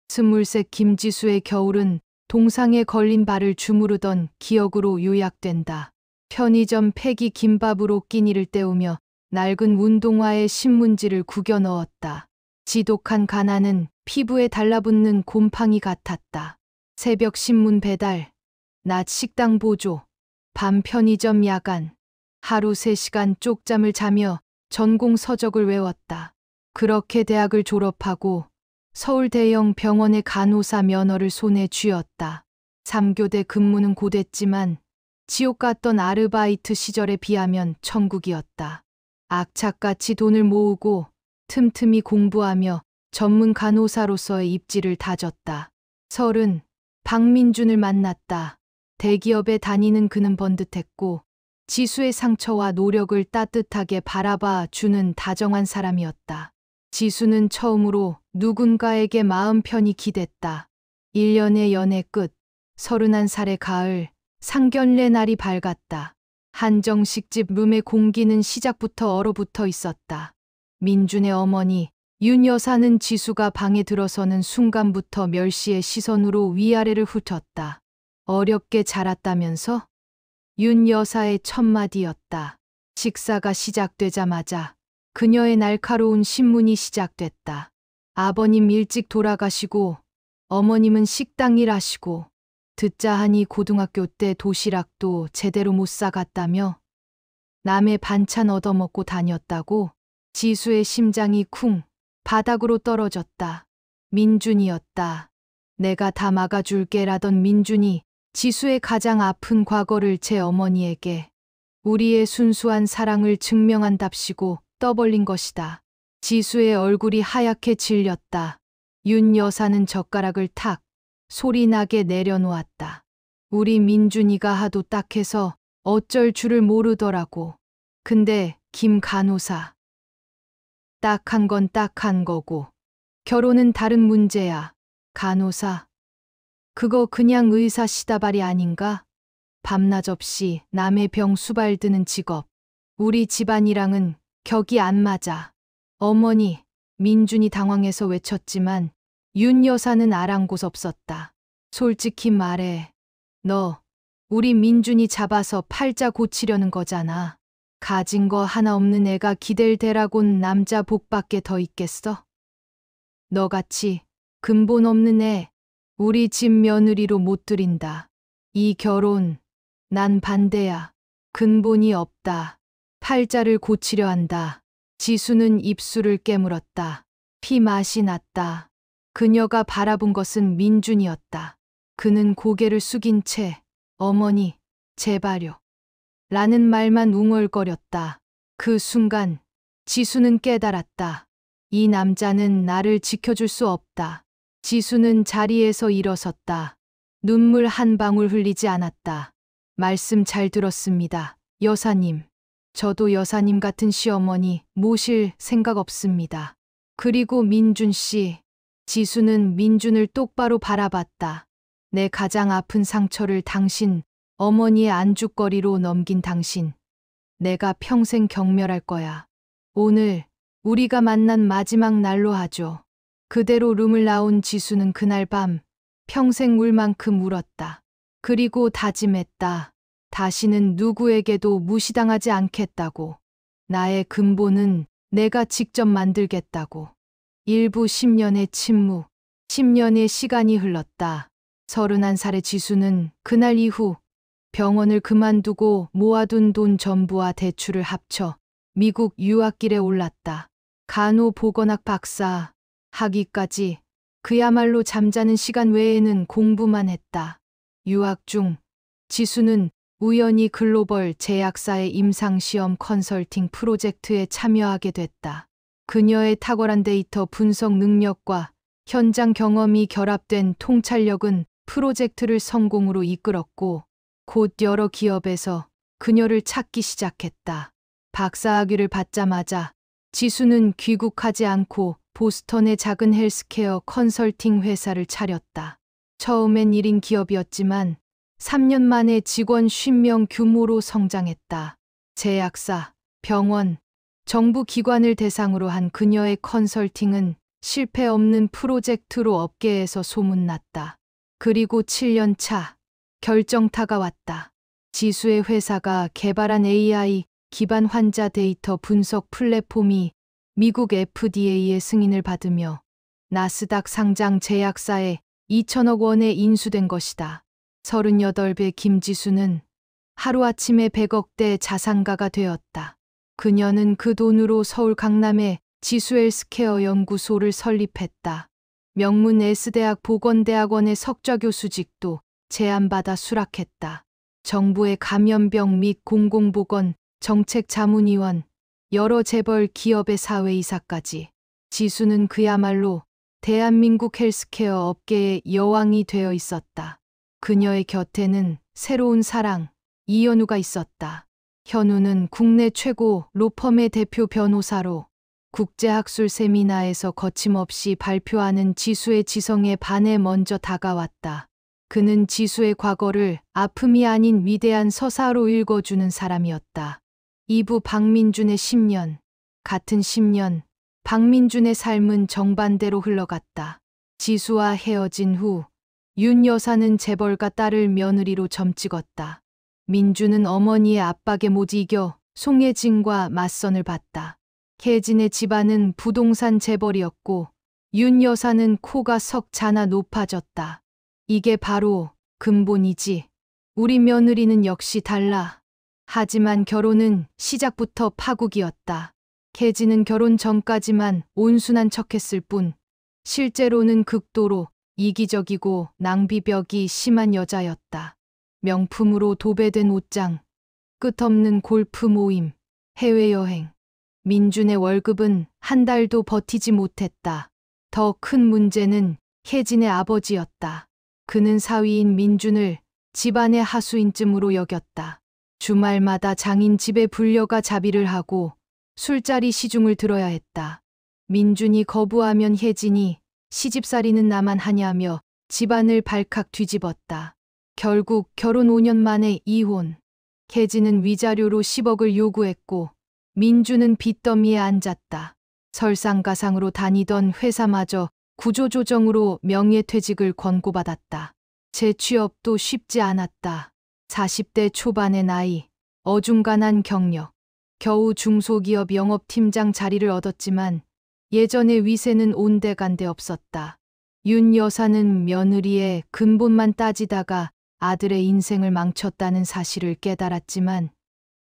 스물셋 김지수의 겨울은 동상에 걸린 발을 주무르던 기억으로 요약된다. 편의점 폐기 김밥으로 끼니를 때우며 낡은 운동화에 신문지를 구겨 넣었다. 지독한 가난은 피부에 달라붙는 곰팡이 같았다. 새벽 신문 배달, 낮 식당 보조, 밤 편의점 야간, 하루 3시간 쪽잠을 자며 전공 서적을 외웠다. 그렇게 대학을 졸업하고 서울 대형 병원의 간호사 면허를 손에 쥐었다. 3교대 근무는 고됐지만 지옥 같던 아르바이트 시절에 비하면 천국이었다. 악착같이 돈을 모으고 틈틈이 공부하며 전문 간호사로서의 입지를 다졌다. 30, 박민준을 만났다. 대기업에 다니는 그는 번듯했고 지수의 상처와 노력을 따뜻하게 바라봐 주는 다정한 사람이었다. 지수는 처음으로 누군가에게 마음 편히 기댔다. 1년의 연애 끝, 31살의 가을, 상견례 날이 밝았다. 한정식 집 룸의 공기는 시작부터 얼어붙어 있었다. 민준의 어머니, 윤 여사는 지수가 방에 들어서는 순간부터 멸시의 시선으로 위아래를 훑었다. 어렵게 자랐다면서? 윤 여사의 첫마디였다. 식사가 시작되자마자 그녀의 날카로운 신문이 시작됐다. 아버님 일찍 돌아가시고 어머님은 식당 일하시고 듣자 하니 고등학교 때 도시락도 제대로 못 싸갔다며 남의 반찬 얻어먹고 다녔다고. 지수의 심장이 쿵 바닥으로 떨어졌다. 민준이었다. 내가 다 막아줄게라던 민준이 지수의 가장 아픈 과거를 제 어머니에게 우리의 순수한 사랑을 증명한답시고 떠벌린 것이다. 지수의 얼굴이 하얗게 질렸다. 윤 여사는 젓가락을 탁 소리나게 내려놓았다. 우리 민준이가 하도 딱해서 어쩔 줄을 모르더라고. 근데 김 간호사. 딱한 건 딱한 거고 결혼은 다른 문제야. 간호사. 그거 그냥 의사 시다발이 아닌가? 밤낮 없이 남의 병 수발드는 직업. 우리 집안이랑은 격이 안 맞아. 어머니, 민준이 당황해서 외쳤지만 윤 여사는 아랑곳없었다. 솔직히 말해. 너, 우리 민준이 잡아서 팔자 고치려는 거잖아. 가진 거 하나 없는 애가 기댈 대라곤 남자 복밖에 더 있겠어? 너같이 근본 없는 애 우리 집 며느리로 못 들인다. 이 결혼 난 반대야. 근본이 없다. 팔자를 고치려 한다. 지수는 입술을 깨물었다. 피 맛이 났다. 그녀가 바라본 것은 민준이었다. 그는 고개를 숙인 채 어머니 제발요 라는 말만 웅얼거렸다. 그 순간 지수는 깨달았다. 이 남자는 나를 지켜줄 수 없다. 지수는 자리에서 일어섰다. 눈물 한 방울 흘리지 않았다. 말씀 잘 들었습니다. 여사님. 저도 여사님 같은 시어머니 모실 생각 없습니다. 그리고 민준 씨. 지수는 민준을 똑바로 바라봤다. 내 가장 아픈 상처를 당신, 어머니의 안주거리로 넘긴 당신. 내가 평생 경멸할 거야. 오늘 우리가 만난 마지막 날로 하죠. 그대로 룸을 나온 지수는 그날 밤 평생 울 만큼 울었다. 그리고 다짐했다. 다시는 누구에게도 무시당하지 않겠다고. 나의 근본은 내가 직접 만들겠다고. 일부 10년의 침묵, 10년의 시간이 흘렀다. 31살의 지수는 그날 이후 병원을 그만두고 모아둔 돈 전부와 대출을 합쳐 미국 유학길에 올랐다. 간호보건학 박사 학위까지. 그야말로 잠자는 시간 외에는 공부만 했다. 유학 중 지수는 우연히 글로벌 제약사의 임상시험 컨설팅 프로젝트에 참여하게 됐다. 그녀의 탁월한 데이터 분석 능력과 현장 경험이 결합된 통찰력은 프로젝트를 성공으로 이끌었고 곧 여러 기업에서 그녀를 찾기 시작했다. 박사학위를 받자마자 지수는 귀국하지 않고 보스턴의 작은 헬스케어 컨설팅 회사를 차렸다. 처음엔 1인 기업이었지만 3년 만에 직원 50명 규모로 성장했다. 제약사, 병원, 정부 기관을 대상으로 한 그녀의 컨설팅은 실패 없는 프로젝트로 업계에서 소문났다. 그리고 7년 차 결정타가 왔다. 지수의 회사가 개발한 AI 기반 환자 데이터 분석 플랫폼이 미국 FDA의 승인을 받으며 나스닥 상장 제약사에 2천억 원에 인수된 것이다. 38배 김지수는 하루아침에 100억대 자산가가 되었다. 그녀는 그 돈으로 서울 강남에 지수헬스케어 연구소를 설립했다. 명문 S대학 보건대학원의 석좌교수직도 제안받아 수락했다. 정부의 감염병 및 공공보건 정책자문위원, 여러 재벌 기업의 사회이사까지. 지수는 그야말로 대한민국 헬스케어 업계의 여왕이 되어 있었다. 그녀의 곁에는 새로운 사랑, 이현우가 있었다. 현우는 국내 최고 로펌의 대표 변호사로 국제학술 세미나에서 거침없이 발표하는 지수의 지성에 반해 먼저 다가왔다. 그는 지수의 과거를 아픔이 아닌 위대한 서사로 읽어주는 사람이었다. 2부 박민준의 10년. 같은 10년, 박민준의 삶은 정반대로 흘러갔다. 지수와 헤어진 후 윤 여사는 재벌가 딸을 며느리로 점찍었다. 민준은 어머니의 압박에 못 이겨 송혜진과 맞선을 봤다. 혜진의 집안은 부동산 재벌이었고 윤 여사는 코가 석 자나 높아졌다. 이게 바로 근본이지. 우리 며느리는 역시 달라. 하지만 결혼은 시작부터 파국이었다. 혜진은 결혼 전까지만 온순한 척했을 뿐 실제로는 극도로 이기적이고 낭비벽이 심한 여자였다. 명품으로 도배된 옷장, 끝없는 골프 모임, 해외여행. 민준의 월급은 한 달도 버티지 못했다. 더 큰 문제는 혜진의 아버지였다. 그는 사위인 민준을 집안의 하수인쯤으로 여겼다. 주말마다 장인 집에 불려가 자비를 하고 술자리 시중을 들어야 했다. 민준이 거부하면 혜진이 시집살이는 나만 하냐며 집안을 발칵 뒤집었다. 결국 결혼 5년 만에 이혼. 혜진은 위자료로 10억을 요구했고 민준은 빚더미에 앉았다. 설상가상으로 다니던 회사마저 구조조정으로 명예퇴직을 권고받았다. 재취업도 쉽지 않았다. 40대 초반의 나이, 어중간한 경력. 겨우 중소기업 영업팀장 자리를 얻었지만 예전의 위세는 온데간데 없었다. 윤 여사는 며느리의 근본만 따지다가 아들의 인생을 망쳤다는 사실을 깨달았지만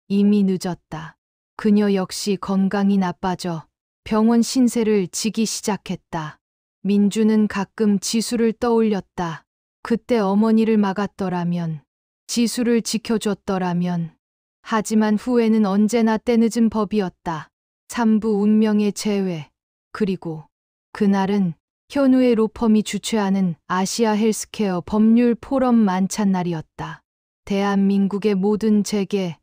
이미 늦었다. 그녀 역시 건강이 나빠져 병원 신세를 지기 시작했다. 민주는 가끔 지수를 떠올렸다. 그때 어머니를 막았더라면, 지수를 지켜줬더라면. 하지만 후회는 언제나 때늦은 법이었다. 3부 운명의 재회. 그리고 그날은 현우의 로펌이 주최하는 아시아 헬스케어 법률 포럼 만찬 날이었다. 대한민국의 모든 재계,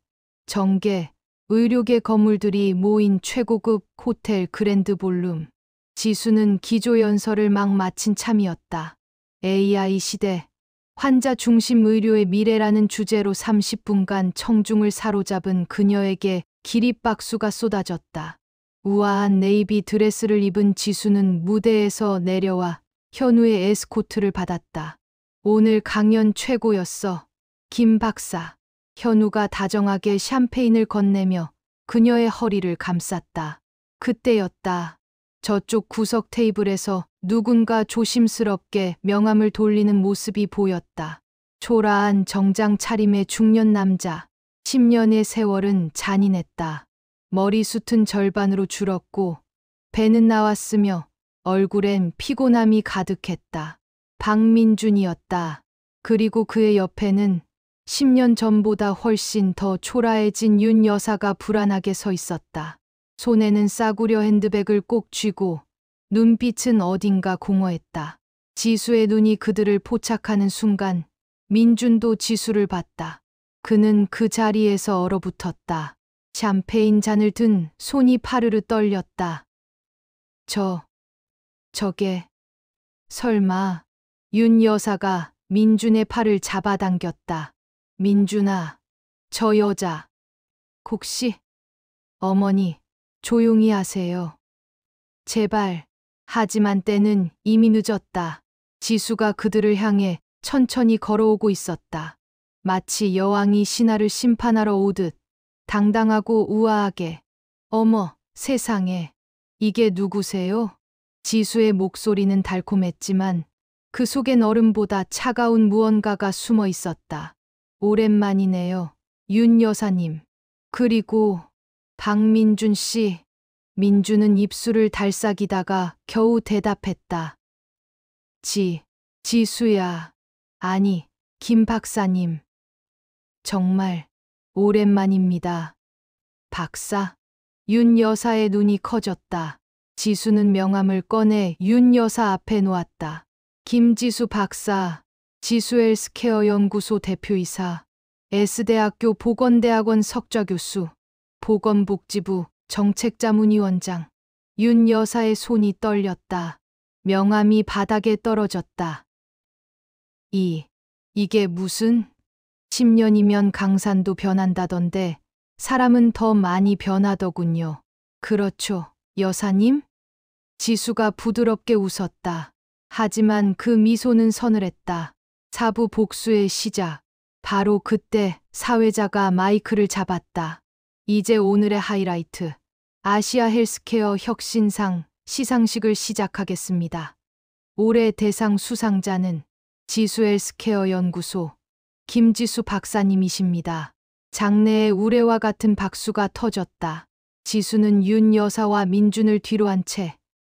정계, 의료계 건물들이 모인 최고급 호텔 그랜드 볼룸. 지수는 기조연설을 막 마친 참이었다. AI 시대, 환자 중심 의료의 미래라는 주제로 30분간 청중을 사로잡은 그녀에게 기립박수가 쏟아졌다. 우아한 네이비 드레스를 입은 지수는 무대에서 내려와 현우의 에스코트를 받았다. 오늘 강연 최고였어, 김 박사. 현우가 다정하게 샴페인을 건네며 그녀의 허리를 감쌌다. 그때였다. 저쪽 구석 테이블에서 누군가 조심스럽게 명함을 돌리는 모습이 보였다. 초라한 정장 차림의 중년 남자. 10년의 세월은 잔인했다. 머리숱은 절반으로 줄었고 배는 나왔으며 얼굴엔 피곤함이 가득했다. 박민준이었다. 그리고 그의 옆에는 10년 전보다 훨씬 더 초라해진 윤 여사가 불안하게 서 있었다. 손에는 싸구려 핸드백을 꼭 쥐고 눈빛은 어딘가 공허했다. 지수의 눈이 그들을 포착하는 순간 민준도 지수를 봤다. 그는 그 자리에서 얼어붙었다. 샴페인 잔을 든 손이 파르르 떨렸다. 저게 설마. 윤 여사가 민준의 팔을 잡아당겼다. 민준아, 저 여자 혹시. 어머니, 조용히 하세요. 제발. 하지만 때는 이미 늦었다. 지수가 그들을 향해 천천히 걸어오고 있었다. 마치 여왕이 신하를 심판하러 오듯 당당하고 우아하게. 어머, 세상에. 이게 누구세요? 지수의 목소리는 달콤했지만 그 속엔 얼음보다 차가운 무언가가 숨어 있었다. 오랜만이네요. 윤 여사님. 그리고 박민준 씨. 민준은 입술을 달싹이다가 겨우 대답했다. 지수야. 아니, 김 박사님. 정말 오랜만입니다. 박사? 윤 여사의 눈이 커졌다. 지수는 명함을 꺼내 윤 여사 앞에 놓았다. 김지수 박사, 지수헬스케어 연구소 대표이사, S대학교 보건대학원 석좌교수, 보건복지부 정책자문위원장. 윤 여사의 손이 떨렸다. 명함이 바닥에 떨어졌다. 이게 무슨? 10년이면 강산도 변한다던데 사람은 더 많이 변하더군요. 그렇죠, 여사님? 지수가 부드럽게 웃었다. 하지만 그 미소는 서늘했다. 사부 복수의 시작. 바로 그때 사회자가 마이크를 잡았다. 이제 오늘의 하이라이트. 아시아 헬스케어 혁신상 시상식을 시작하겠습니다. 올해 대상 수상자는 지수헬스케어 연구소 김지수 박사님이십니다. 장내에 우레와 같은 박수가 터졌다. 지수는 윤 여사와 민준을 뒤로 한 채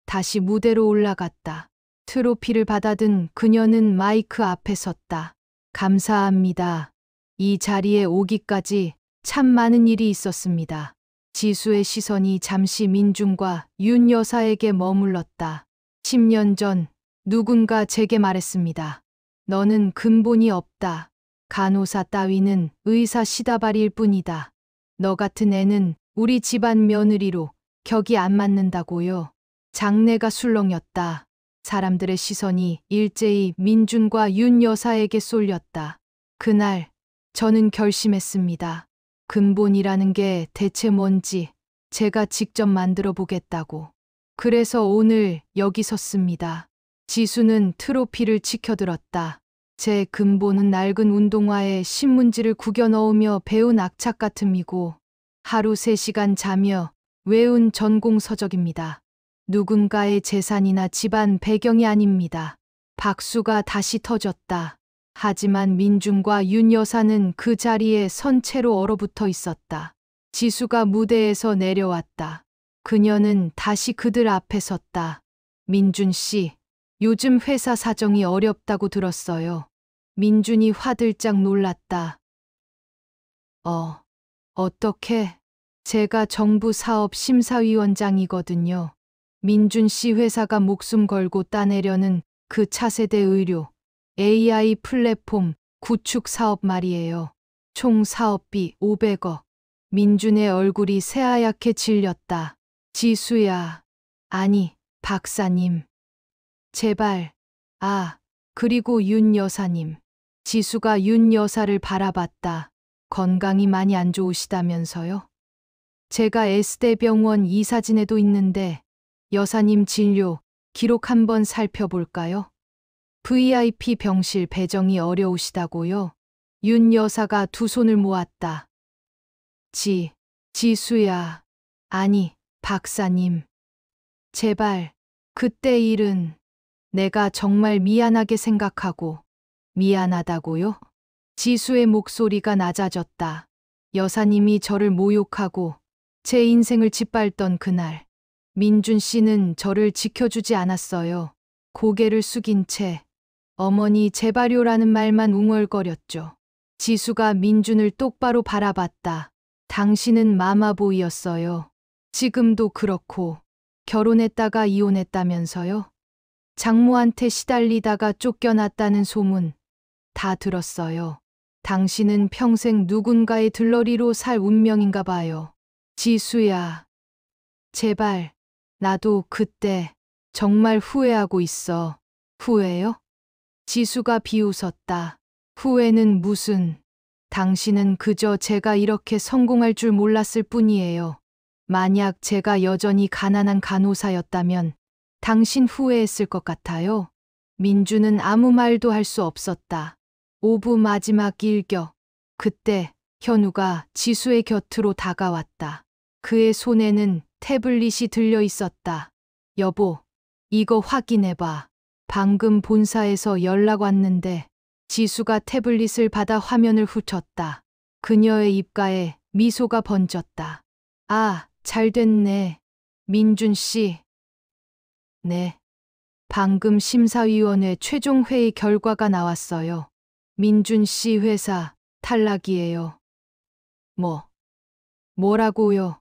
다시 무대로 올라갔다. 트로피를 받아든 그녀는 마이크 앞에 섰다. 감사합니다. 이 자리에 오기까지 참 많은 일이 있었습니다. 지수의 시선이 잠시 민준과 윤 여사에게 머물렀다. 10년 전 누군가 제게 말했습니다. 너는 근본이 없다. 간호사 따위는 의사 시다발일 뿐이다. 너 같은 애는 우리 집안 며느리로 격이 안 맞는다고요. 장내가 술렁였다. 사람들의 시선이 일제히 민준과 윤 여사에게 쏠렸다. 그날 저는 결심했습니다. 근본이라는 게 대체 뭔지 제가 직접 만들어 보겠다고. 그래서 오늘 여기 섰습니다. 지수는 트로피를 치켜들었다. 제 근본은 낡은 운동화에 신문지를 구겨 넣으며 배운 악착 같음이고 하루 3시간 자며 외운 전공 서적입니다. 누군가의 재산이나 집안 배경이 아닙니다. 박수가 다시 터졌다. 하지만 민준과 윤 여사는 그 자리에 선 채로 얼어붙어 있었다. 지수가 무대에서 내려왔다. 그녀는 다시 그들 앞에 섰다. 민준 씨, 요즘 회사 사정이 어렵다고 들었어요. 민준이 화들짝 놀랐다. 어떻게? 제가 정부 사업 심사위원장이거든요. 민준 씨 회사가 목숨 걸고 따내려는 그 차세대 의료, AI 플랫폼 구축 사업 말이에요. 총 사업비 500억. 민준의 얼굴이 새하얗게 질렸다. 지수야. 아니, 박사님. 제발. 그리고 윤 여사님. 지수가 윤 여사를 바라봤다. 건강이 많이 안 좋으시다면서요? 제가 S대병원 이사진에도 있는데 여사님 진료 기록 한번 살펴볼까요? VIP 병실 배정이 어려우시다고요? 윤 여사가 두 손을 모았다. 지수야. 아니, 박사님. 제발. 그때 일은 내가 정말 미안하게 생각하고. 미안하다고요? 지수의 목소리가 낮아졌다. 여사님이 저를 모욕하고 제 인생을 짓밟던 그날. 민준 씨는 저를 지켜주지 않았어요. 고개를 숙인 채 어머니 제발요라는 말만 웅얼거렸죠. 지수가 민준을 똑바로 바라봤다. 당신은 마마보이였어요. 지금도 그렇고 결혼했다가 이혼했다면서요? 장모한테 시달리다가 쫓겨났다는 소문 다 들었어요. 당신은 평생 누군가의 들러리로 살 운명인가 봐요. 지수야. 제발. 나도 그때 정말 후회하고 있어. 후회요? 지수가 비웃었다. 후회는 무슨. 당신은 그저 제가 이렇게 성공할 줄 몰랐을 뿐이에요. 만약 제가 여전히 가난한 간호사였다면 당신 후회했을 것 같아요. 민주는 아무 말도 할 수 없었다. 5부 마지막 일격. 그때 현우가 지수의 곁으로 다가왔다. 그의 손에는 태블릿이 들려 있었다. 여보, 이거 확인해봐. 방금 본사에서 연락 왔는데 지수가 태블릿을 받아 화면을 훑었다. 그녀의 입가에 미소가 번졌다. 아, 잘 됐네. 민준 씨. 네. 방금 심사위원회 최종 회의 결과가 나왔어요. 민준 씨 회사 탈락이에요. 뭐라고요?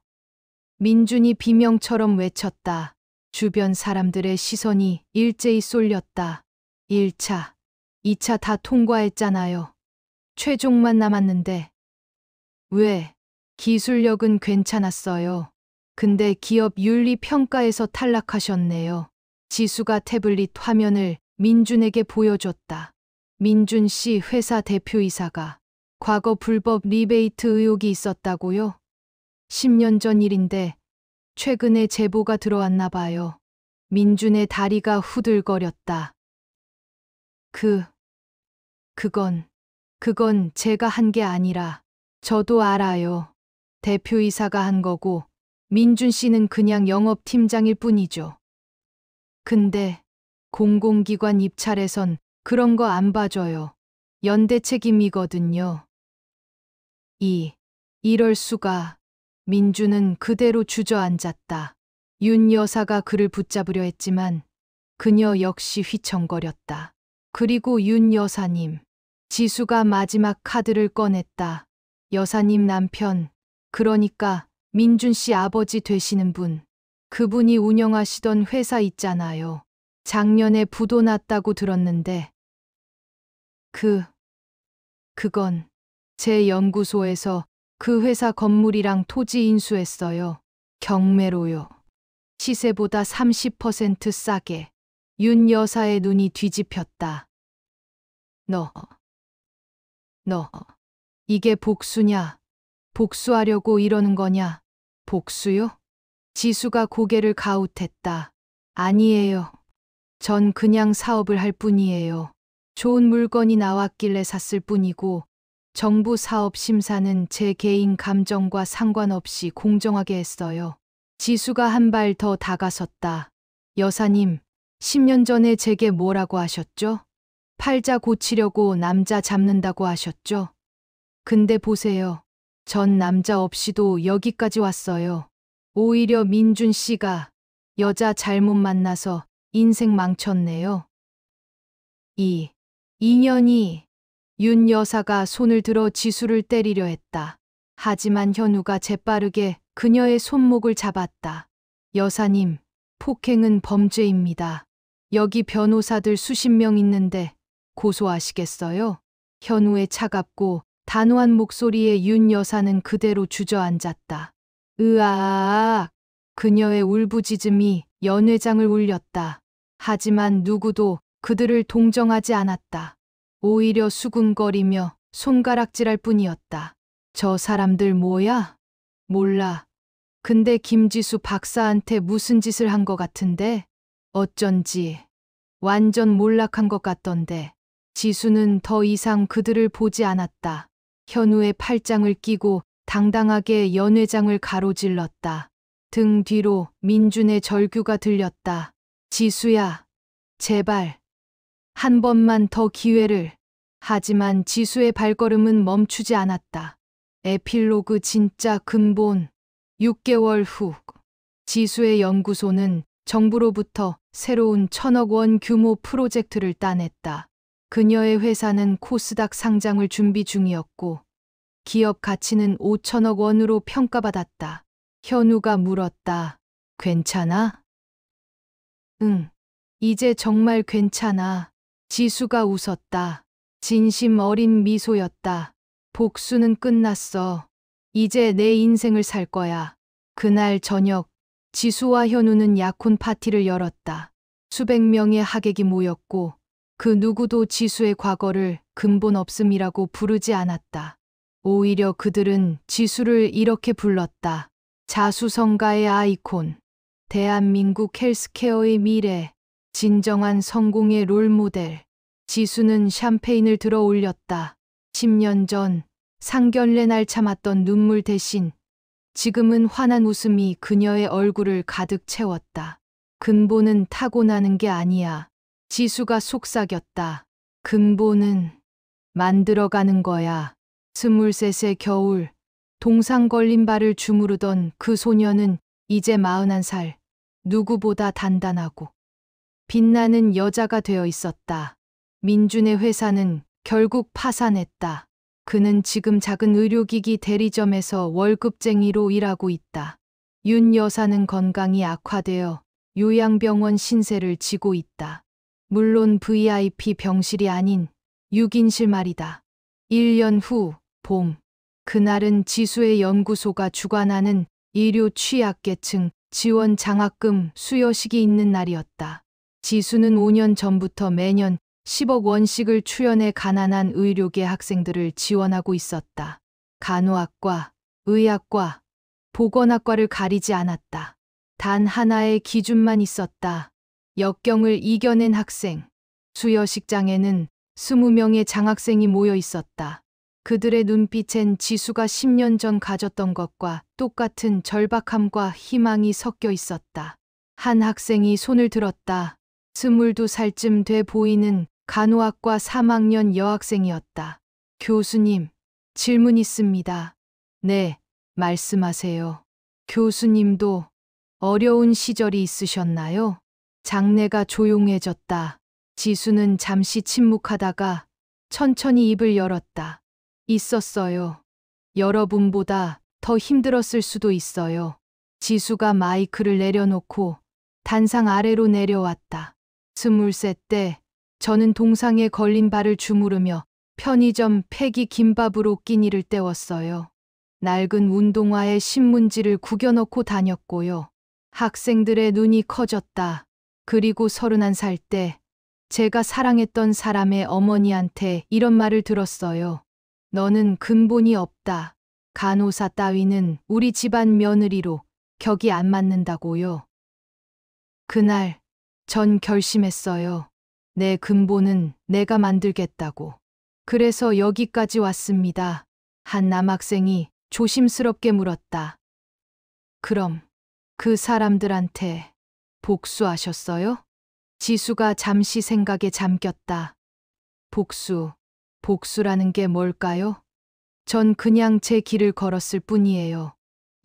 민준이 비명처럼 외쳤다. 주변 사람들의 시선이 일제히 쏠렸다. 1차, 2차 다 통과했잖아요. 최종만 남았는데. 왜? 기술력은 괜찮았어요. 근데 기업 윤리 평가에서 탈락하셨네요. 지수가 태블릿 화면을 민준에게 보여줬다. 민준 씨 회사 대표이사가 과거 불법 리베이트 의혹이 있었다고요? 10년 전 일인데 최근에 제보가 들어왔나 봐요. 민준의 다리가 후들거렸다. 그건 제가 한 게 아니라 저도 알아요. 대표이사가 한 거고 민준 씨는 그냥 영업팀장일 뿐이죠. 근데 공공기관 입찰에선 그런 거 안 봐줘요. 연대 책임이거든요. 이럴 수가. 민주는 그대로 주저앉았다. 윤 여사가 그를 붙잡으려 했지만 그녀 역시 휘청거렸다. 그리고 윤 여사님. 지수가 마지막 카드를 꺼냈다. 여사님 남편, 그러니까 민준 씨 아버지 되시는 분. 그분이 운영하시던 회사 있잖아요. 작년에 부도 났다고 들었는데. 그건 제 연구소에서 그 회사 건물이랑 토지 인수했어요. 경매로요. 시세보다 30% 싸게. 윤 여사의 눈이 뒤집혔다. 너, 이게 복수냐? 복수하려고 이러는 거냐? 복수요? 지수가 고개를 가웃했다. 아니에요. 전 그냥 사업을 할 뿐이에요. 좋은 물건이 나왔길래 샀을 뿐이고, 정부 사업 심사는 제 개인 감정과 상관없이 공정하게 했어요. 지수가 한 발 더 다가섰다. 여사님, 10년 전에 제게 뭐라고 하셨죠? 팔자 고치려고 남자 잡는다고 하셨죠? 근데 보세요. 전 남자 없이도 여기까지 왔어요. 오히려 민준 씨가 여자 잘못 만나서 인생 망쳤네요. 2년이 윤 여사가 손을 들어 지수를 때리려 했다. 하지만 현우가 재빠르게 그녀의 손목을 잡았다. 여사님, 폭행은 범죄입니다. 여기 변호사들 수십 명 있는데 고소하시겠어요? 현우의 차갑고 단호한 목소리에 윤 여사는 그대로 주저앉았다. 으아악! 그녀의 울부짖음이 연회장을 울렸다. 하지만 누구도 그들을 동정하지 않았다. 오히려 수군거리며 손가락질할 뿐이었다. 저 사람들 뭐야? 몰라. 근데 김지수 박사한테 무슨 짓을 한 것 같은데? 어쩐지 완전 몰락한 것 같던데. 지수는 더 이상 그들을 보지 않았다. 현우의 팔짱을 끼고 당당하게 연회장을 가로질렀다. 등 뒤로 민준의 절규가 들렸다. 지수야, 제발. 한 번만 더 기회를. 하지만 지수의 발걸음은 멈추지 않았다. 에필로그 진짜 근본. 6개월 후 지수의 연구소는 정부로부터 새로운 1,000억 원 규모 프로젝트를 따냈다. 그녀의 회사는 코스닥 상장을 준비 중이었고 기업 가치는 5천억 원으로 평가받았다. 현우가 물었다. 괜찮아? 응, 이제 정말 괜찮아. 지수가 웃었다. 진심 어린 미소였다. 복수는 끝났어. 이제 내 인생을 살 거야. 그날 저녁, 지수와 현우는 약혼 파티를 열었다. 수백 명의 하객이 모였고 그 누구도 지수의 과거를 근본 없음이라고 부르지 않았다. 오히려 그들은 지수를 이렇게 불렀다. 자수성가의 아이콘. 대한민국 헬스케어의 미래, 진정한 성공의 롤모델. 지수는 샴페인을 들어 올렸다. 10년 전 상견례 날 참았던 눈물 대신 지금은 환한 웃음이 그녀의 얼굴을 가득 채웠다. 근본은 타고나는 게 아니야. 지수가 속삭였다. 근본은 만들어가는 거야. 23의 겨울, 동상 걸린 발을 주무르던 그 소녀는 이제 41살, 누구보다 단단하고 빛나는 여자가 되어 있었다. 민준의 회사는 결국 파산했다. 그는 지금 작은 의료기기 대리점에서 월급쟁이로 일하고 있다. 윤 여사는 건강이 악화되어 요양병원 신세를 지고 있다. 물론 VIP 병실이 아닌 6인실 말이다. 1년 후 봄, 그날은 지수의 연구소가 주관하는 의료 취약계층 지원 장학금 수여식이 있는 날이었다. 지수는 5년 전부터 매년 10억 원씩을 출연해 가난한 의료계 학생들을 지원하고 있었다. 간호학과, 의학과, 보건학과를 가리지 않았다. 단 하나의 기준만 있었다. 역경을 이겨낸 학생. 수여식장에는 20명의 장학생이 모여 있었다. 그들의 눈빛엔 지수가 10년 전 가졌던 것과 똑같은 절박함과 희망이 섞여 있었다. 한 학생이 손을 들었다. 22살쯤 돼 보이는 간호학과 3학년 여학생이었다. 교수님, 질문 있습니다. 네, 말씀하세요. 교수님도 어려운 시절이 있으셨나요? 장내가 조용해졌다. 지수는 잠시 침묵하다가 천천히 입을 열었다. 있었어요. 여러분보다 더 힘들었을 수도 있어요. 지수가 마이크를 내려놓고 단상 아래로 내려왔다. 23 때 저는 동상에 걸린 발을 주무르며 편의점 폐기 김밥으로 끼니를 때웠어요. 낡은 운동화에 신문지를 구겨넣고 다녔고요. 학생들의 눈이 커졌다. 그리고 31살 때 제가 사랑했던 사람의 어머니한테 이런 말을 들었어요. 너는 근본이 없다. 간호사 따위는 우리 집안 며느리로 격이 안 맞는다고요. 그날 전 결심했어요. 내 근본은 내가 만들겠다고. 그래서 여기까지 왔습니다. 한 남학생이 조심스럽게 물었다. 그럼 그 사람들한테 복수하셨어요? 지수가 잠시 생각에 잠겼다. 복수라는 게 뭘까요? 전 그냥 제 길을 걸었을 뿐이에요.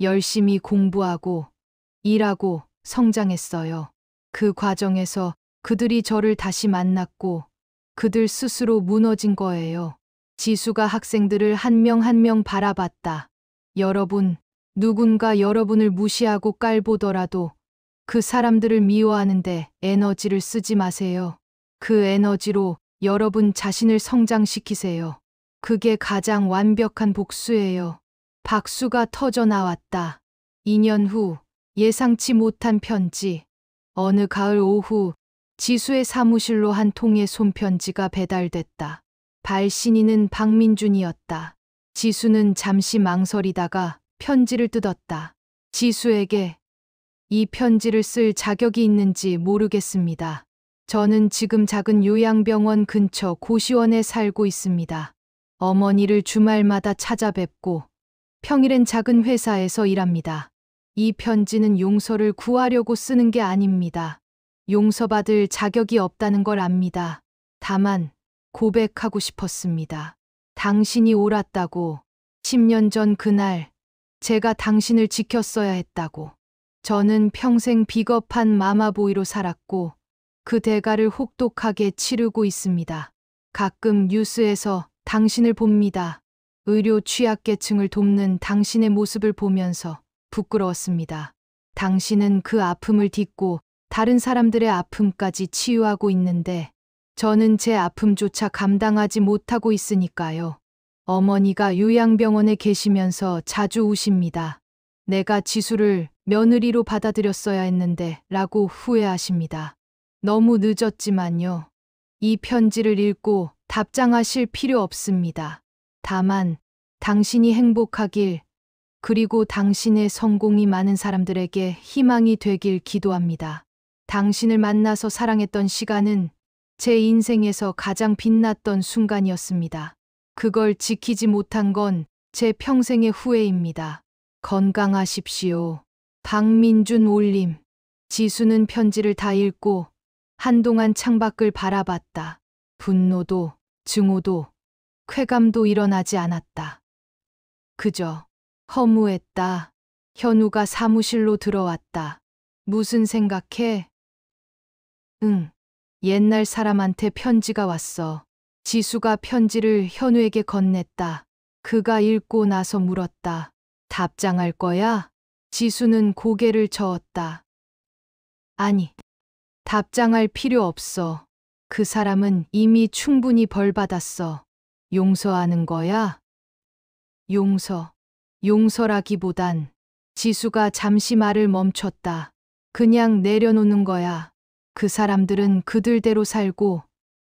열심히 공부하고 일하고 성장했어요. 그 과정에서 그들이 저를 다시 만났고 그들 스스로 무너진 거예요. 지수가 학생들을 한 명 한 명 바라봤다. 여러분, 누군가 여러분을 무시하고 깔보더라도 그 사람들을 미워하는데 에너지를 쓰지 마세요. 그 에너지로 여러분 자신을 성장시키세요. 그게 가장 완벽한 복수예요. 박수가 터져 나왔다. 2년 후 예상치 못한 편지. 어느 가을 오후 지수의 사무실로 한 통의 손편지가 배달됐다. 발신인은 박민준이었다. 지수는 잠시 망설이다가 편지를 뜯었다. 지수에게 이 편지를 쓸 자격이 있는지 모르겠습니다. 저는 지금 작은 요양병원 근처 고시원에 살고 있습니다. 어머니를 주말마다 찾아뵙고 평일엔 작은 회사에서 일합니다. 이 편지는 용서를 구하려고 쓰는 게 아닙니다. 용서받을 자격이 없다는 걸 압니다. 다만 고백하고 싶었습니다. 당신이 옳았다고. 10년 전 그날 제가 당신을 지켰어야 했다고. 저는 평생 비겁한 마마보이로 살았고 그 대가를 혹독하게 치르고 있습니다. 가끔 뉴스에서 당신을 봅니다. 의료 취약계층을 돕는 당신의 모습을 보면서 부끄러웠습니다. 당신은 그 아픔을 딛고 다른 사람들의 아픔까지 치유하고 있는데 저는 제 아픔조차 감당하지 못하고 있으니까요. 어머니가 요양병원에 계시면서 자주 우십니다. 내가 지수를 며느리로 받아들였어야 했는데 라고 후회하십니다. 너무 늦었지만요. 이 편지를 읽고 답장하실 필요 없습니다. 다만 당신이 행복하길 그리고 당신의 성공이 많은 사람들에게 희망이 되길 기도합니다. 당신을 만나서 사랑했던 시간은 제 인생에서 가장 빛났던 순간이었습니다. 그걸 지키지 못한 건 제 평생의 후회입니다. 건강하십시오. 박민준 올림. 지수는 편지를 다 읽고 한동안 창밖을 바라봤다. 분노도, 증오도, 쾌감도 일어나지 않았다. 그저 허무했다. 현우가 사무실로 들어왔다. 무슨 생각해? 응. 옛날 사람한테 편지가 왔어. 지수가 편지를 현우에게 건넸다. 그가 읽고 나서 물었다. 답장할 거야? 지수는 고개를 저었다. 아니, 답장할 필요 없어. 그 사람은 이미 충분히 벌받았어. 용서하는 거야? 용서라기보단 지수가 잠시 말을 멈췄다. 그냥 내려놓는 거야. 그 사람들은 그들대로 살고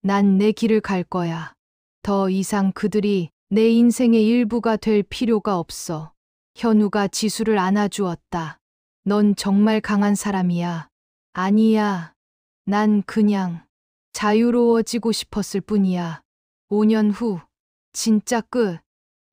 난 내 길을 갈 거야. 더 이상 그들이 내 인생의 일부가 될 필요가 없어. 현우가 지수를 안아주었다. 넌 정말 강한 사람이야. 아니야. 난 그냥 자유로워지고 싶었을 뿐이야. 5년 후, 진짜 끝.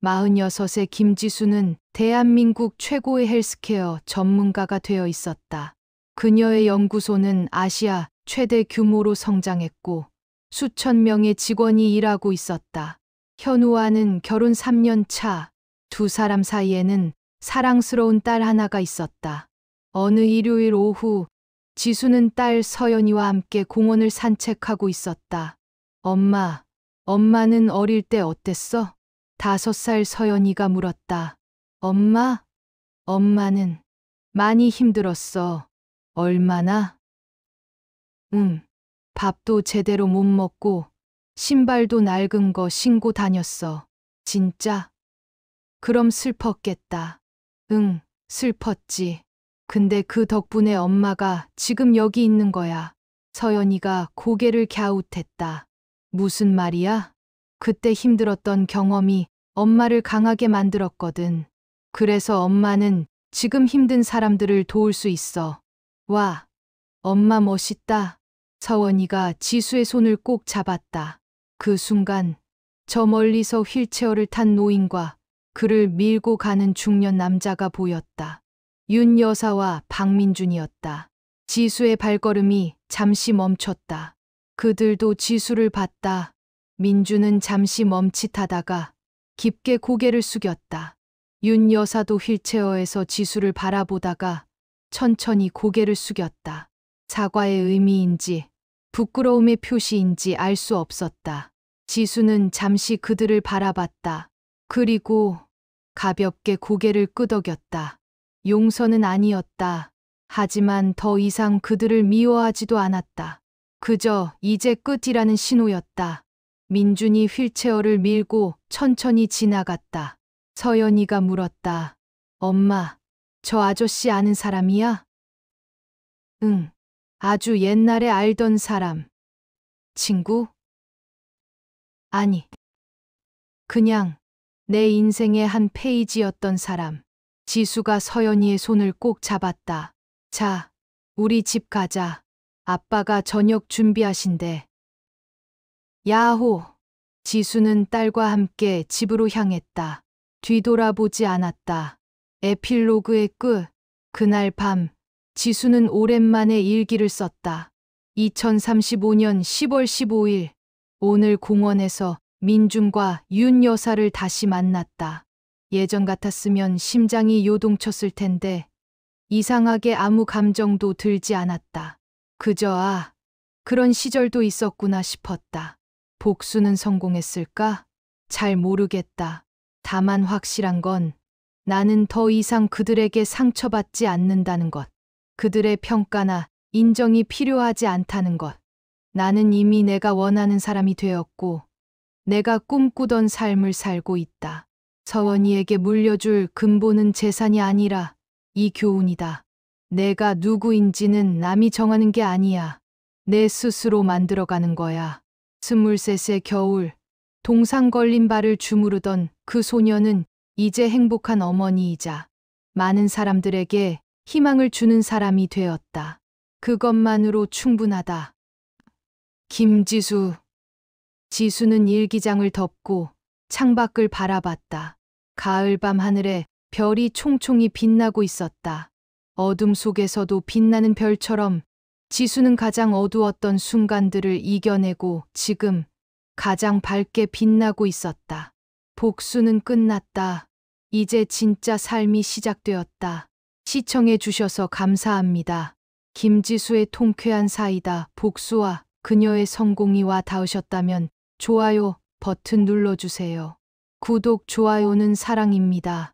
46의 김지수는 대한민국 최고의 헬스케어 전문가가 되어 있었다. 그녀의 연구소는 아시아 최대 규모로 성장했고 수천 명의 직원이 일하고 있었다. 현우와는 결혼 3년 차, 두 사람 사이에는 사랑스러운 딸 하나가 있었다. 어느 일요일 오후, 지수는 딸 서연이와 함께 공원을 산책하고 있었다. 엄마는 어릴 때 어땠어? 5살 서연이가 물었다. 엄마는 많이 힘들었어. 얼마나? 밥도 제대로 못 먹고 신발도 낡은 거 신고 다녔어. 진짜? 그럼 슬펐겠다. 응, 슬펐지. 근데 그 덕분에 엄마가 지금 여기 있는 거야. 서연이가 고개를 갸웃했다. 무슨 말이야? 그때 힘들었던 경험이 엄마를 강하게 만들었거든. 그래서 엄마는 지금 힘든 사람들을 도울 수 있어. 와, 엄마 멋있다. 서원이가 지수의 손을 꼭 잡았다. 그 순간 저 멀리서 휠체어를 탄 노인과 그를 밀고 가는 중년 남자가 보였다. 윤 여사와 박민준이었다. 지수의 발걸음이 잠시 멈췄다. 그들도 지수를 봤다. 민준은 잠시 멈칫하다가 깊게 고개를 숙였다. 윤 여사도 휠체어에서 지수를 바라보다가 천천히 고개를 숙였다. 사과의 의미인지 부끄러움의 표시인지 알 수 없었다. 지수는 잠시 그들을 바라봤다. 그리고 가볍게 고개를 끄덕였다. 용서는 아니었다. 하지만 더 이상 그들을 미워하지도 않았다. 그저 이제 끝이라는 신호였다. 민준이 휠체어를 밀고 천천히 지나갔다. 서연이가 물었다. 엄마, 저 아저씨 아는 사람이야? 응, 아주 옛날에 알던 사람. 친구? 아니, 그냥 내 인생의 한 페이지였던 사람. 지수가 서연이의 손을 꼭 잡았다. 자, 우리 집 가자. 아빠가 저녁 준비하신대. 야호! 지수는 딸과 함께 집으로 향했다. 뒤돌아보지 않았다. 에필로그의 끝. 그날 밤, 지수는 오랜만에 일기를 썼다. 2035년 10월 15일, 오늘 공원에서 민준과 윤 여사를 다시 만났다. 예전 같았으면 심장이 요동쳤을 텐데 이상하게 아무 감정도 들지 않았다. 그저 그런 시절도 있었구나 싶었다. 복수는 성공했을까? 잘 모르겠다. 다만 확실한 건 나는 더 이상 그들에게 상처받지 않는다는 것. 그들의 평가나 인정이 필요하지 않다는 것. 나는 이미 내가 원하는 사람이 되었고 내가 꿈꾸던 삶을 살고 있다. 서원이에게 물려줄 근본은 재산이 아니라 이 교훈이다. 내가 누구인지는 남이 정하는 게 아니야. 내 스스로 만들어가는 거야. 23의 겨울, 동상 걸린 발을 주무르던 그 소녀는 이제 행복한 어머니이자 많은 사람들에게 희망을 주는 사람이 되었다. 그것만으로 충분하다. 김지수. 지수는 일기장을 덮고 창밖을 바라봤다. 가을밤 하늘에 별이 총총히 빛나고 있었다. 어둠 속에서도 빛나는 별처럼 지수는 가장 어두웠던 순간들을 이겨내고 지금 가장 밝게 빛나고 있었다. 복수는 끝났다. 이제 진짜 삶이 시작되었다. 시청해 주셔서 감사합니다. 김지수의 통쾌한 사이다. 복수와 그녀의 성공이 와 닿으셨다면 좋아요 버튼 눌러주세요. 구독, 좋아요는 사랑입니다.